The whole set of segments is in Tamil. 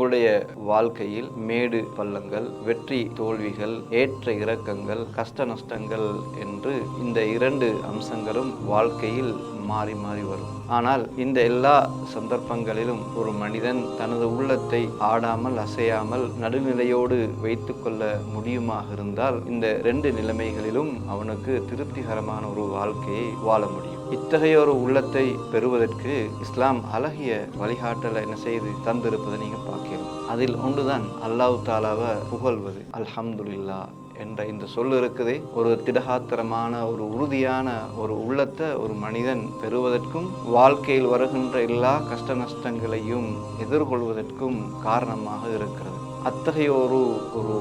எங்களுடைய வாழ்க்கையில் மேடு பள்ளங்கள், வெற்றி தோல்விகள், ஏற்ற இறக்கங்கள், கஷ்ட நஷ்டங்கள் என்று இந்த இரண்டு அம்சங்களும் வாழ்க்கையில் மாறி மாறி வரும். ஆனால் இந்த எல்லா சந்தர்ப்பங்களிலும் ஒரு மனிதன் தனது உள்ளத்தை ஆடாமல் அசையாமல் நடுநிலையோடு வைத்து கொள்ள முடியுமாக இருந்தால் இந்த ரெண்டு நிலைமைகளிலும் அவனுக்கு திருப்திகரமான ஒரு வாழ்க்கையை வாழ முடியும். இத்தகைய ஒரு உள்ளத்தை பெறுவதற்கு இஸ்லாம் அழகிய வழிகாட்டலை என்ன செய்து தந்திருப்பதை நீங்க பார்க்கலாம். அதில் ஒன்றுதான் அல்லாஹ் தாலாவை புகழ்வது. அல்ஹம்துலில்லாஹ் என்ற இந்த சொல் இருக்குதே, ஒரு திடகாத்திரமான ஒரு உறுதியான ஒரு உள்ளத்தை ஒரு மனிதன் பெறுவதற்கும் வாழ்க்கையில் வருகின்ற எல்லா கஷ்ட நஷ்டங்களையும் எதிர்கொள்வதற்கும் காரணமாக இருக்கிறது. அத்தகைய ஒரு ஒரு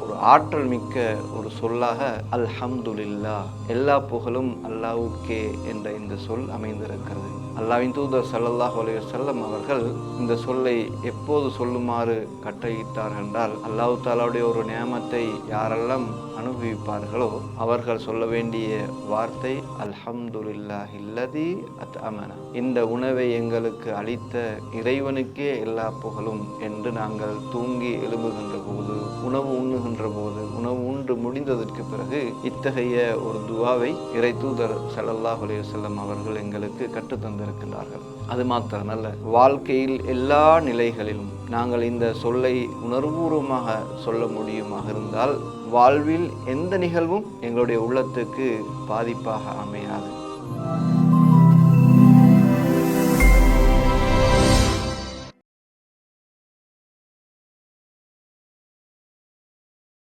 ஒரு ஆற்றல் மிக்க ஒரு சொல்லாக அல்ஹம்துலில்லாஹ், எல்லா புகழும் அல்லாஹ்வுக்கே என்ற இந்த சொல் அமைந்திருக்கிறது. அல்லாஹ்வின் தூதர் ஸல்லல்லாஹு அலைஹி வஸல்லம் அவர்கள் இந்த சொல்லை எப்போது சொல்லுமாறு கட்டளையிட்டார்கள் என்றால், அல்லாஹ் தஆலாவுடைய ஒரு நியமத்தை யாரெல்லாம் அனுபவிப்பார்களோ அவர்கள் சொல்ல வேண்டிய வார்த்தை அல்ஹம்துலில்லாஹில்லதி அத்அமனா, இந்த உணவை எங்களுக்கு அளித்த இறைவனுக்கே எல்லா புகழும் என்று நாங்கள் தூங்கி எழும்புகின்ற போது, உணவு உண்ணுகின்ற போது, உணவு உண்டு முடிந்ததற்கு பிறகு இத்தகைய ஒரு துவாவை இறை தூதர் ஸல்லல்லாஹு அலைஹி வஸல்லம் அவர்கள் எங்களுக்கு கற்றுத்தந்திருக்கின்றார்கள். அது மாத்திரமல்ல, வாழ்க்கையில் எல்லா நிலைகளிலும் நாங்கள் இந்த சொல்லை உணர்வுபூர்வமாக சொல்ல முடியுமாக இருந்தால் வாழ்வில் எந்த நிகழ்வும் எங்களுடைய உள்ளத்துக்கு பாதிப்பாக அமையாது.